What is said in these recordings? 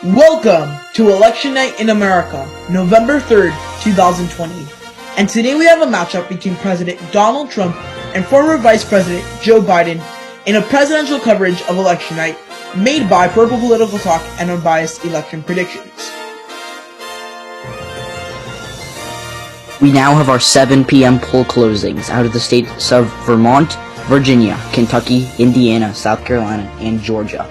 Welcome to Election Night in America, November 3rd, 2020. And today we have a matchup between President Donald Trump and former Vice President Joe Biden in a presidential coverage of Election Night made by Purple Political Talk and Unbiased Election Predictions. We now have our 7 p.m. poll closings out of the states of Vermont, Virginia, Kentucky, Indiana, South Carolina, and Georgia.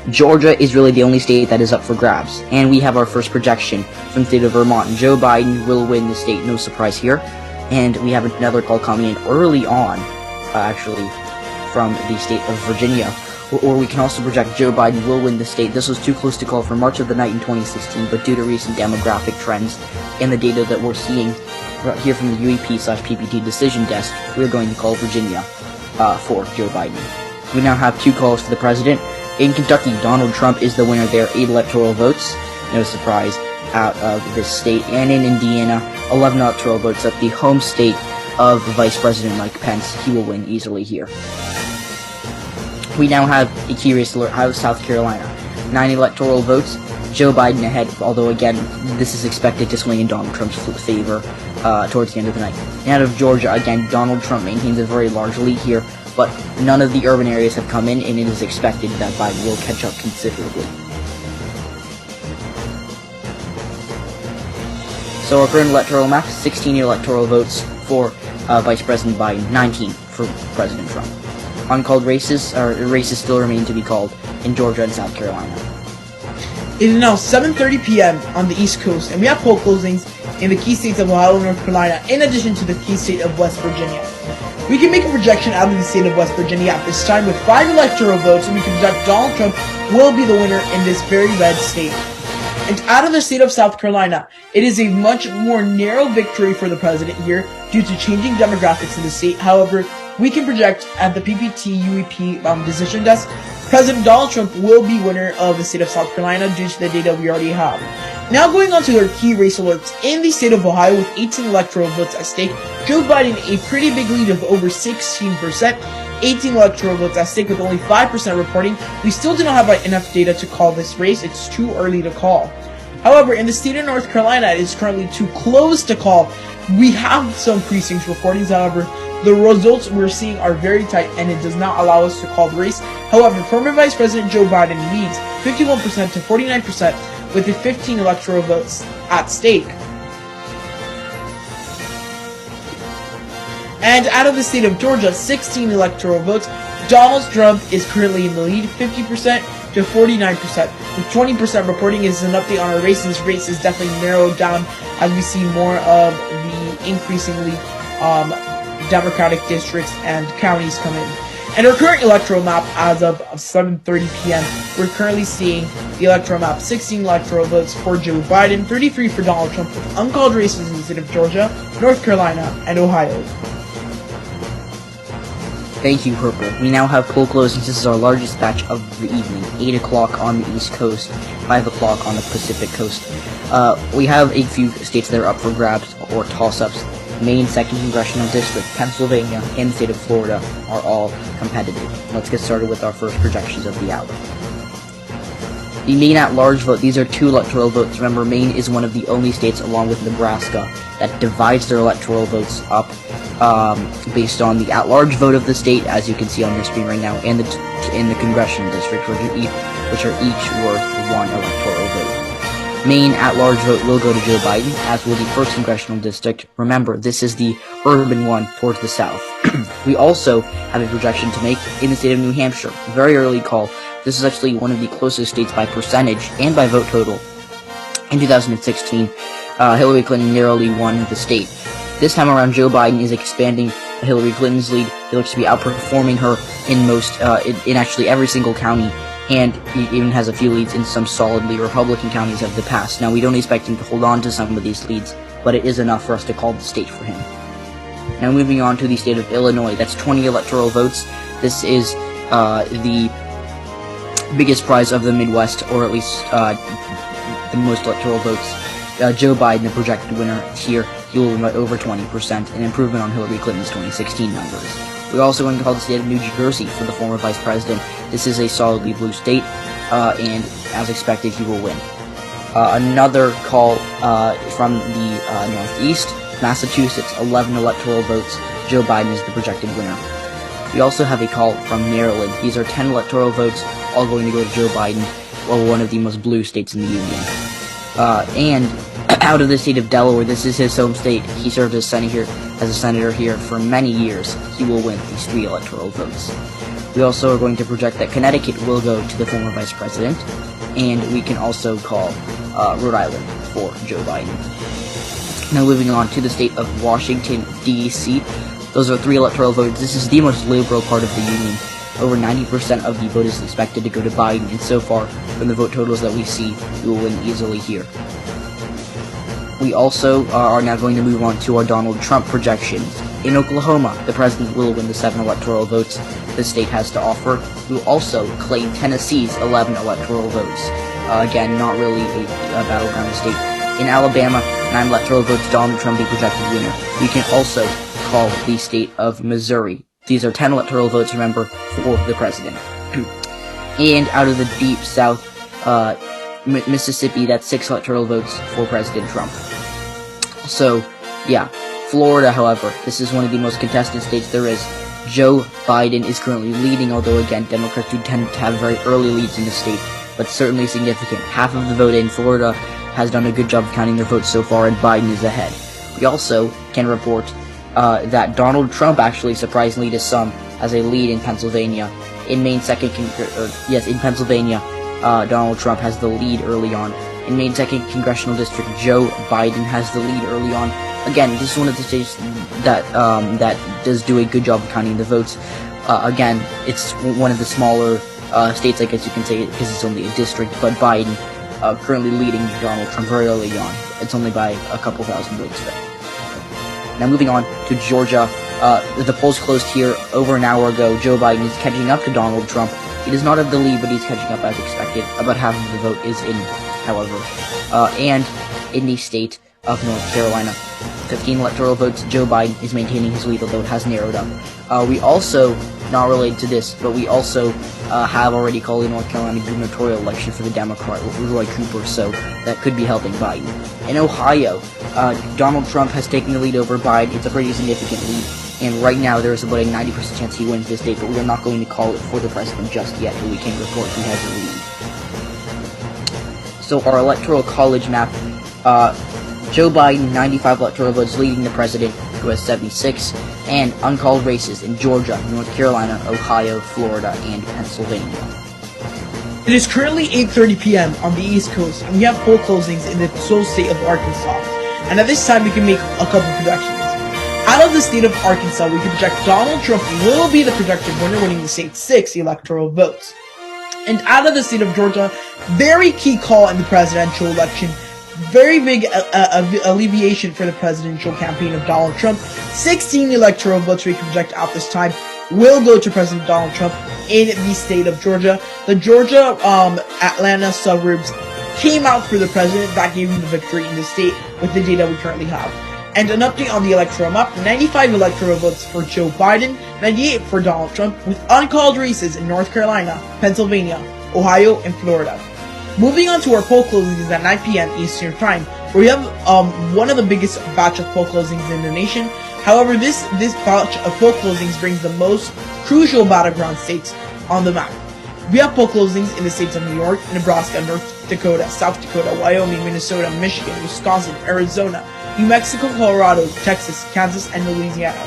Georgia is really the only state that is up for grabs, and we have our first projection from the state of Vermont. Joe Biden will win the state, no surprise here, and we have another call coming in early on, actually, from the state of Virginia, or we can also project Joe Biden will win the state. This was too close to call for much of the night in 2016, but due to recent demographic trends and the data that we're seeing here from the UEP/PPT decision desk, we're going to call Virginia for Joe Biden. We now have 2 calls for the president. In Kentucky, Donald Trump is the winner there, 8 electoral votes, no surprise, out of this state. And in Indiana, 11 electoral votes at the home state of Vice President Mike Pence. He will win easily here. We now have a key race alert out of South Carolina, 9 electoral votes, Joe Biden ahead, although again, this is expected to swing in Donald Trump's favor towards the end of the night. And out of Georgia, again, Donald Trump maintains a very large lead here, but none of the urban areas have come in, and it is expected that Biden will catch up considerably. So our current electoral map, 16 electoral votes for Vice President Biden, 19 for President Trump. Uncalled races still remain to be called in Georgia and South Carolina. It is now 7:30 p.m. on the East Coast, and we have poll closings in the key states of Ohio and North Carolina, in addition to the key state of West Virginia. We can make a projection out of the state of West Virginia at this time with 5 electoral votes, and we can project Donald Trump will be the winner in this very red state. And out of the state of South Carolina, it is a much more narrow victory for the president here due to changing demographics in the state. However, we can project at the PPT UEP decision desk, President Donald Trump will be winner of the state of South Carolina due to the data we already have. Now going on to their key race alerts in the state of Ohio with 18 electoral votes at stake, Joe Biden a pretty big lead of over 16%, 18 electoral votes at stake with only 5% reporting. We still do not have enough data to call this race, it's too early to call. However, in the state of North Carolina, it is currently too close to call. We have some precincts reportings, however, the results we're seeing are very tight and it does not allow us to call the race. However, former Vice President Joe Biden leads 51% to 49% with the 15 electoral votes at stake. And out of the state of Georgia, 16 electoral votes, Donald Trump is currently in the lead, 50% to 49%. With 20% reporting is an update on our race. This race is definitely narrowed down as we see more of the increasingly Democratic districts and counties come in. And our current electoral map as of 7:30 p.m., we're currently seeing the electoral map, 16 electoral votes for Joe Biden, 33 for Donald Trump, with uncalled races in the state of Georgia, North Carolina, and Ohio. Thank you, Purple. We now have poll closings. This is our largest batch of the evening, 8 o'clock on the East Coast, 5 o'clock on the Pacific Coast. We have a few states that are up for grabs or toss-ups. Maine 2nd Congressional District, Pennsylvania, and the state of Florida are all competitive. Let's get started with our first projections of the hour. The Maine at-large vote, these are 2 electoral votes. Remember, Maine is one of the only states, along with Nebraska, that divides their electoral votes up based on the at-large vote of the state, as you can see on your screen right now, and in the Congressional District, which are each worth 1 electoral vote. Maine at-large vote will go to Joe Biden, as will the 1st Congressional District. Remember, this is the urban one towards the south. We also have a projection to make in the state of New Hampshire. Very early call. This is actually one of the closest states by percentage and by vote total. In 2016, Hillary Clinton narrowly won the state. This time around, Joe Biden is expanding Hillary Clinton's lead. He looks to be outperforming her in actually every single county, and he even has a few leads in some solidly Republican counties of the past. Now, we don't expect him to hold on to some of these leads, but it is enough for us to call the state for him. Now, moving on to the state of Illinois, that's 20 electoral votes. This is the biggest prize of the Midwest, or at least the most electoral votes. Joe Biden, the projected winner here, he will win by over 20%, an improvement on Hillary Clinton's 2016 numbers. We're also going to call the state of New Jersey for the former vice president. This is a solidly blue state. and as expected, he will win. Another call from the Northeast, Massachusetts, 11 electoral votes. Joe Biden is the projected winner. We also have a call from Maryland. These are 10 electoral votes, all going to go to Joe Biden, one of the most blue states in the union. And out of the state of Delaware, this is his home state. He served as a senator here for many years. He will win these 3 electoral votes. We also are going to project that Connecticut will go to the former vice president, and we can also call Rhode Island for Joe Biden. Now moving on to the state of Washington, D.C. Those are 3 electoral votes. This is the most liberal part of the union. Over 90% of the vote is expected to go to Biden, and so far, from the vote totals that we see, we will win easily here. We also are now going to move on to our Donald Trump projections. In Oklahoma, the president will win the 7 electoral votes the state has to offer. We will also claim Tennessee's 11 electoral votes. Again, not really a battleground state. In Alabama, 9 electoral votes, Donald Trump the projected winner. We can also call the state of Missouri. These are 10 electoral votes, remember, for the president. And out of the deep south, Mississippi, that's 6 electoral votes for President Trump. So, yeah. Florida, however, this is one of the most contested states there is. Joe Biden is currently leading, although again, Democrats do tend to have very early leads in the state, but certainly significant. Half of the vote in Florida has done a good job of counting their votes so far, and Biden is ahead. We also can report that Donald Trump actually, surprisingly to some, has a lead in Pennsylvania. In Maine's in Pennsylvania, Donald Trump has the lead early on. In Maine's 2nd Congressional District, Joe Biden has the lead early on. Again, this is one of the states that does do a good job of counting the votes. Again, it's one of the smaller states, I guess you can say, because it's only a district, but Biden currently leading Donald Trump very early on. It's only by a couple thousand votes there. Now moving on to Georgia, the polls closed here over an hour ago. Joe Biden is catching up to Donald Trump. He does not have the lead, but he's catching up as expected. About half of the vote is in, however. And in the state of North Carolina, 15 electoral votes, Joe Biden is maintaining his lead, although it has narrowed up. We also, not related to this, but we also have already called the North Carolina gubernatorial election for the Democrat, Roy Cooper, so that could be helping Biden. In Ohio, Donald Trump has taken the lead over Biden. It's a pretty significant lead, and right now there is about a 90% chance he wins this state, but we are not going to call it for the president just yet, but we can report he has a lead. So our Electoral College Map, Joe Biden, 95 electoral votes, leading the president, who has 76, and uncalled races in Georgia, North Carolina, Ohio, Florida, and Pennsylvania. It is currently 8:30 p.m. on the East Coast, and we have poll closings in the sole state of Arkansas. And at this time, we can make a couple projections. Out of the state of Arkansas, we can project Donald Trump will be the projected winner, winning the state's 6 electoral votes. And out of the state of Georgia, very key call in the presidential election. Very big alleviation for the presidential campaign of Donald Trump. 16 electoral votes we can project out this time will go to President Donald Trump in the state of Georgia. The Georgia Atlanta suburbs came out for the president. That gave him the victory in the state with the data we currently have. And an update on the electoral map, 95 electoral votes for Joe Biden, 98 for Donald Trump, with uncalled races in North Carolina, Pennsylvania, Ohio, and Florida. Moving on to our poll closings at 9 p.m. Eastern Time, where we have one of the biggest batch of poll closings in the nation. However, this batch of poll closings brings the most crucial battleground states on the map. We have poll closings in the states of New York, Nebraska, North Dakota, South Dakota, Wyoming, Minnesota, Michigan, Wisconsin, Arizona, New Mexico, Colorado, Texas, Kansas, and Louisiana.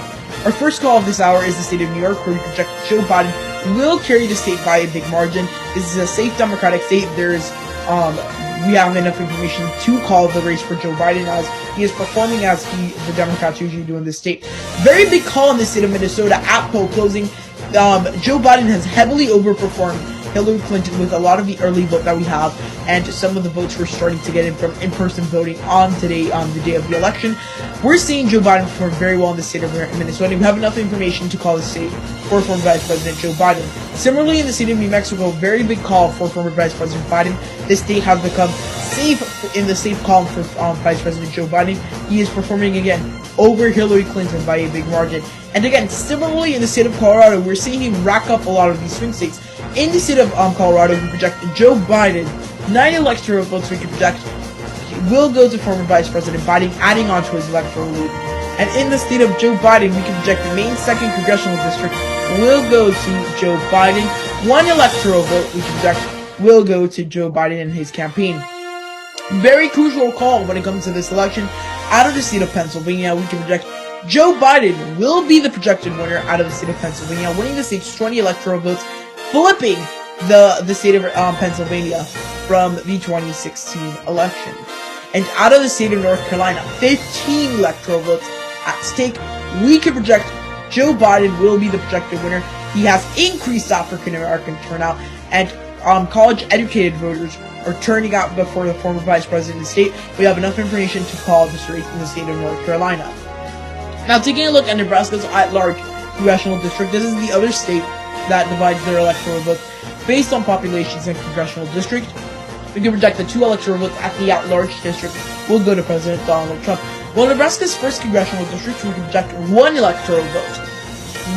Our first call of this hour is the state of New York, where we project Joe Biden will carry the state by a big margin. This is a safe Democratic state. We have enough information to call the race for Joe Biden, as he is performing as the Democrats usually do in this state. Very big call in the state of Minnesota at poll closing. Joe Biden has heavily overperformed Hillary Clinton with a lot of the early vote that we have, and some of the votes we're starting to get in from in-person voting on today, on the day of the election. We're seeing Joe Biden perform very well in the state of Minnesota. We have enough information to call the state for former Vice President Joe Biden. Similarly, in the state of New Mexico, very big call for former Vice President Biden. This state has become safe in the safe column for Vice President Joe Biden. He is performing again over Hillary Clinton by a big margin. And again, similarly in the state of Colorado, we're seeing him rack up a lot of these swing states. In the state of Colorado, we project Joe Biden, 9 electoral votes we can project will go to former Vice President Biden, adding on to his electoral lead. And in the state of Joe Biden, we can project the Maine 2nd Congressional District will go to Joe Biden. 1 electoral vote we can project will go to Joe Biden and his campaign. Very crucial call when it comes to this election. Out of the state of Pennsylvania, we can project Joe Biden will be the projected winner out of the state of Pennsylvania, winning the state's 20 electoral votes, flipping the state of Pennsylvania from the 2016 election. And out of the state of North Carolina, 15 electoral votes at stake. We can project Joe Biden will be the projected winner. He has increased African American turnout, and college-educated voters are turning out before the former vice president of the state. We have enough information to call this race in the state of North Carolina. Now, taking a look at Nebraska's at-large congressional district, this is the other state that divides their electoral votes based on populations and congressional district. We can project the 2 electoral votes at the at-large district will go to President Donald Trump. Well, Nebraska's 1st congressional district, we can project 1 electoral vote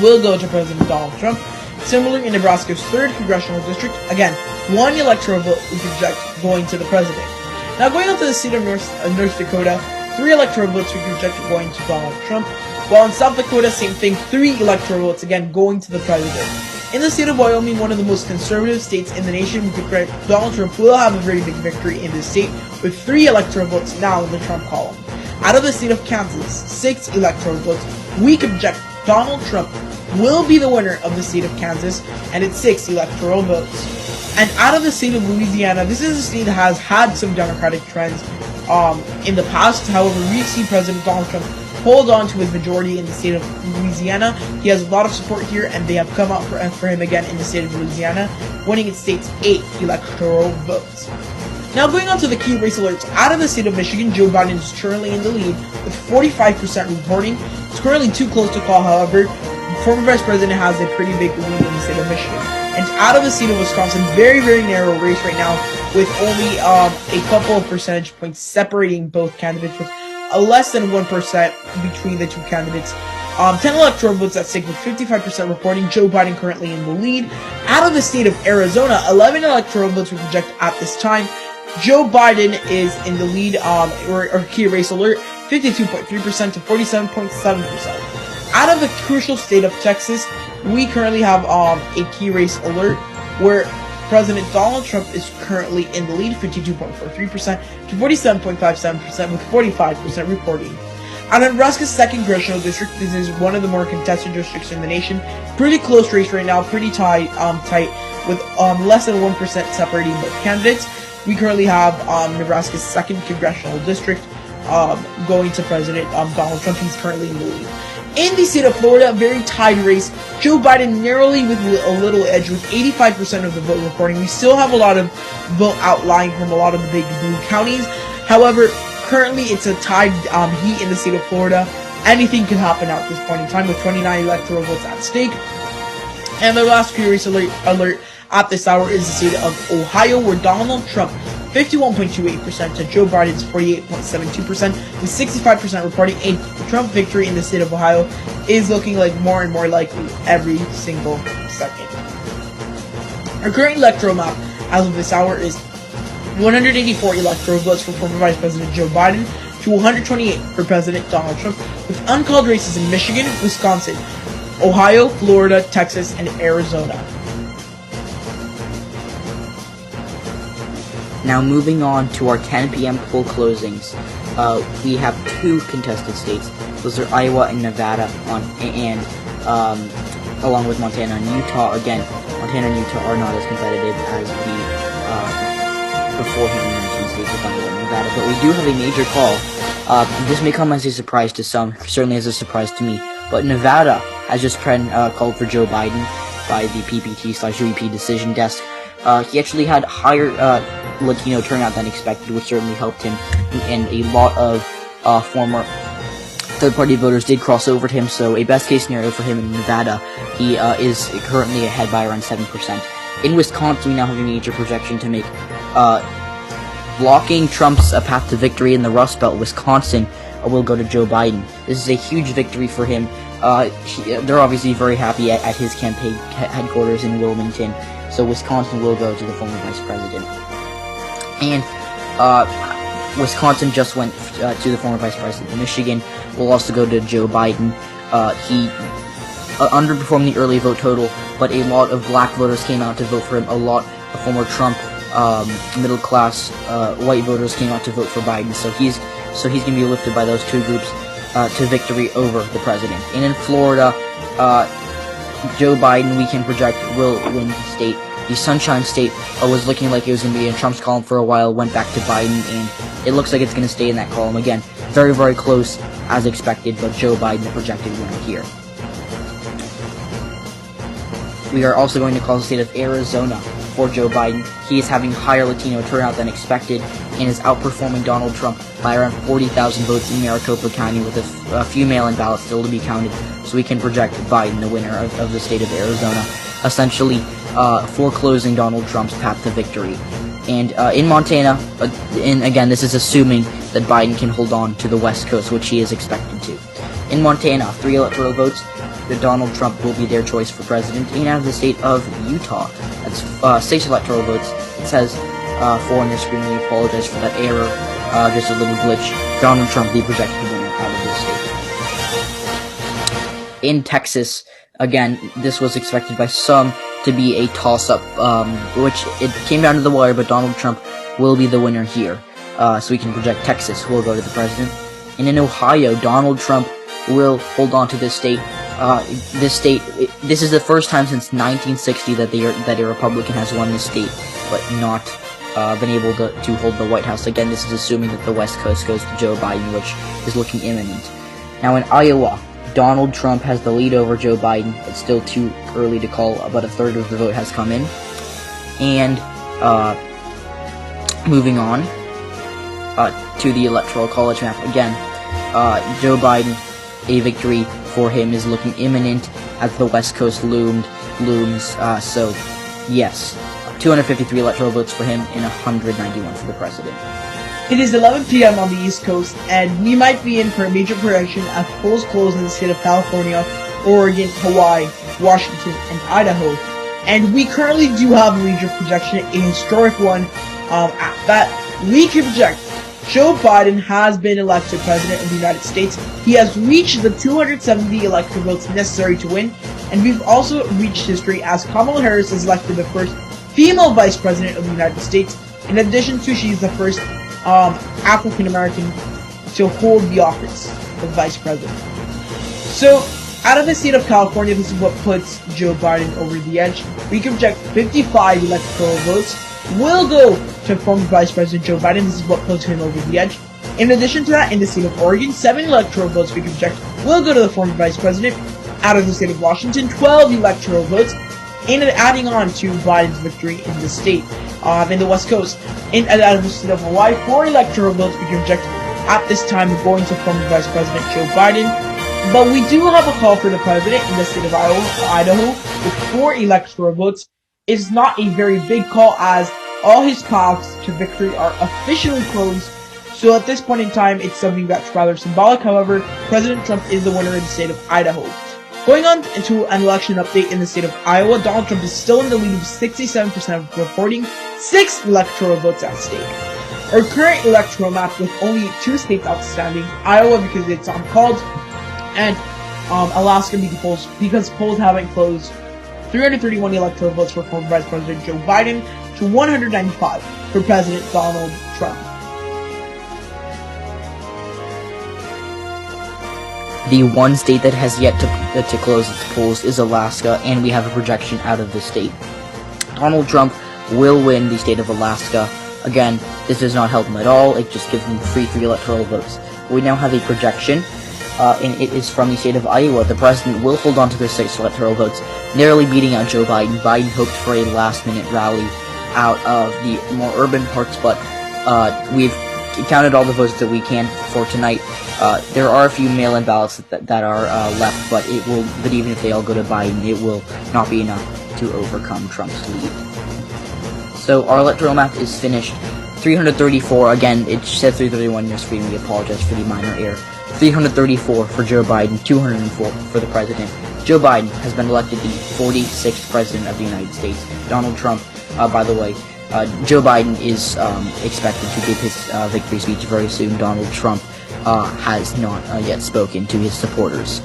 will go to President Donald Trump. Similarly, in Nebraska's 3rd congressional district, again, 1 electoral vote we can project going to the president. Now, going on to the state of North Dakota, 3 electoral votes we can project going to Donald Trump. While in South Dakota, same thing, 3 electoral votes, again, going to the president. In the state of Wyoming, one of the most conservative states in the nation, we can project Donald Trump will have a very big victory in this state with 3 electoral votes now in the Trump column. Out of the state of Kansas, 6 electoral votes, we can project Donald Trump will be the winner of the state of Kansas, and it's 6 electoral votes. And out of the state of Louisiana, this is a state that has had some Democratic trends in the past. However, we see President Donald Trump hold on to his majority in the state of Louisiana. He has a lot of support here, and they have come out for him again in the state of Louisiana, winning its state's 8 electoral votes. Now, going on to the key race alerts, out of the state of Michigan, Joe Biden is currently in the lead with 45% reporting. It's currently too close to call, however. Former Vice President has a pretty big lead in the state of Michigan. And out of the state of Wisconsin, very, very narrow race right now with only a couple of percentage points separating both candidates with less than 1% between the 2 candidates. 10 electoral votes at stake with 55% reporting. Joe Biden currently in the lead. Out of the state of Arizona, 11 electoral votes we project at this time. Joe Biden is in the lead, or key race alert, 52.3% to 47.7%. Out of the crucial state of Texas, we currently have a key race alert where President Donald Trump is currently in the lead, 52.43% to 47.57% with 45% reporting. Out of Nebraska's 2nd congressional district, this is one of the more contested districts in the nation. Pretty close race right now, pretty tight with less than 1% separating both candidates. We currently have Nebraska's 2nd congressional district going to President Donald Trump. He's currently in the lead. In the state of Florida, a very tied race. Joe Biden narrowly with a little edge with 85% of the vote reporting. We still have a lot of vote outlying from a lot of the big blue counties. However, currently it's a tied heat in the state of Florida. Anything can happen at this point in time with 29 electoral votes at stake. And the last curious alert at this hour is the state of Ohio, where Donald Trump 51.28% to Joe Biden's 48.72% with 65% reporting. A Trump victory in the state of Ohio is looking like more and more likely every single second. Our current electoral map as of this hour is 184 electoral votes for former Vice President Joe Biden to 128 for President Donald Trump, with uncalled races in Michigan, Wisconsin, Ohio, Florida, Texas, and Arizona. Now moving on to our 10 p.m. poll closings, we have 2 contested states. Those are Iowa and Nevada, along with Montana and Utah. Again, Montana and Utah are not as competitive as the beforehand mentioned states of Iowa and Nevada, but we do have a major call. This may come as a surprise to some, certainly as a surprise to me, but Nevada has just called for Joe Biden by the PPT/UEP decision desk. He actually had higher Latino turnout than expected, which certainly helped him, and a lot of former third-party voters did cross over to him, so a best-case scenario for him in Nevada, he is currently ahead by around 7%. In Wisconsin, we now have a major projection to make blocking Trump's path to victory in the Rust Belt. Wisconsin will go to Joe Biden. This is a huge victory for him. They're obviously very happy at his campaign headquarters in Wilmington. so Wisconsin will go to the former vice president. And Wisconsin just went to the former vice president. Michigan will also go to Joe Biden. He underperformed the early vote total, but a lot of black voters came out to vote for him. A lot of former Trump middle class white voters came out to vote for Biden. So he's going to be lifted by those two groups to victory over the president. And in Florida, Joe Biden, we can project, will win the state. The Sunshine State was looking like it was going to be in Trump's column for a while, went back to Biden, and it looks like it's going to stay in that column again. Very, very close as expected, but Joe Biden, the projected winner here. We are also going to call the state of Arizona for Joe Biden. He is having higher Latino turnout than expected and is outperforming Donald Trump by around 40,000 votes in Maricopa County, with a few mail-in ballots still to be counted, so we can project Biden the winner of the state of Arizona, essentially foreclosing Donald Trump's path to victory. And in Montana, and again, this is assuming that Biden can hold on to the West Coast, which he is expected to. In Montana, 3 electoral votes, that Donald Trump will be their choice for president. And out of the state of Utah, that's 6 electoral votes. It says 4 on your screen. We apologize for that error, just a little glitch. Donald Trump, the projected winner out of this state. In Texas, again, this was expected by some to be a toss-up, which it came down to the wire, but Donald Trump will be the winner here. So we can project Texas, who will go to the president. And in Ohio, Donald Trump will hold on to this state. This is the first time since 1960 that a Republican has won this state, but not been able to hold the White House. Again, this is assuming that the West Coast goes to Joe Biden, which is looking imminent. Now in Iowa, Donald Trump has the lead over Joe Biden. It's still too early to call, but a third of the vote has come in. And moving on to the Electoral College Map. Again, Joe Biden, a victory for him is looking imminent as the West Coast looms. So, yes, 253 electoral votes for him and 191 for the president. It is 11 p.m. on the East Coast, and we might be in for a major correction as polls close in the state of California, Oregon, Hawaii, Washington, and Idaho. And we currently do have a major projection, a historic one, that we can project. Joe Biden has been elected President of the United States. He has reached the 270 electoral votes necessary to win, and we've also reached history as Kamala Harris is elected the first female Vice President of the United States. In addition to, she's the first African American to hold the office of Vice President. So, out of the state of California, this is what puts Joe Biden over the edge. We can project 55 electoral votes will go to former Vice President Joe Biden. This is what puts him over the edge. In addition to that, in the state of Oregon, 7 electoral votes we can project will go to the former Vice President. Out of the state of Washington, 12 electoral votes, and adding on to Biden's victory in the state, in the West Coast. Out of the state of Hawaii, 4 electoral votes we can project at this time going to former Vice President Joe Biden. But we do have a call for the president in the state of Idaho with 4 electoral votes. It's not a very big call as all his paths to victory are officially closed. So at this point in time, it's something that's rather symbolic. However, President Trump is the winner in the state of Idaho. Going on into an election update in the state of Iowa, Donald Trump is still in the lead of 67% of reporting, 6 electoral votes at stake. Our current electoral map with only 2 states outstanding, Iowa because it's uncalled, and Alaska because polls haven't closed. 331 electoral votes for former Vice President Joe Biden to 195 for President Donald Trump. The one state that has yet to close its polls is Alaska, and we have a projection out of the state. Donald Trump will win the state of Alaska. Again, this does not help him at all. It just gives him free 3 electoral votes. We now have a projection, and it is from the state of Iowa. The president will hold on to their 6 electoral votes, narrowly beating out Joe Biden. Biden hoped for a last-minute rally out of the more urban parts, but we've counted all the votes that we can for tonight. There are a few mail-in ballots that are left, but even if they all go to Biden, it will not be enough to overcome Trump's lead. So our electoral map is finished. 334, again, it said 331 on your screen. We apologize for the minor error. 334 for Joe Biden, 204 for the president, Joe Biden has been elected the 46th President of the United States. Donald Trump, by the way, Joe Biden is expected to give his victory speech very soon. Donald Trump has not yet spoken to his supporters.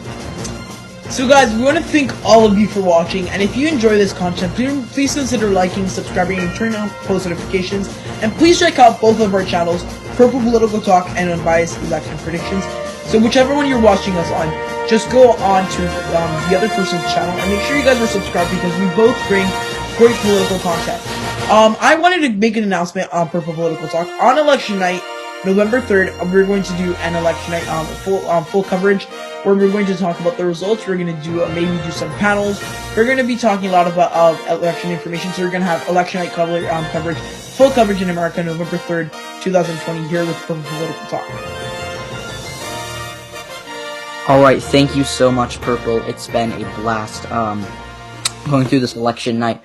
So guys, we want to thank all of you for watching, and if you enjoy this content, please consider liking, subscribing, and turning on post notifications, and please check out both of our channels, Purple Political Talk and Unbiased Election Predictions. So whichever one you're watching us on, just go on to the other person's channel, and make sure you guys are subscribed because we both bring great political content. I wanted to make an announcement on Purple Political Talk. On election night, November 3rd, we're going to do an election night full coverage, where we're going to talk about the results. We're going to do maybe do some panels. We're going to be talking a lot about election information. So we're going to have election night coverage, full coverage in America, November 3rd, 2020, here with Purple Political Talk. Alright, thank you so much, Purple. It's been a blast going through this election night.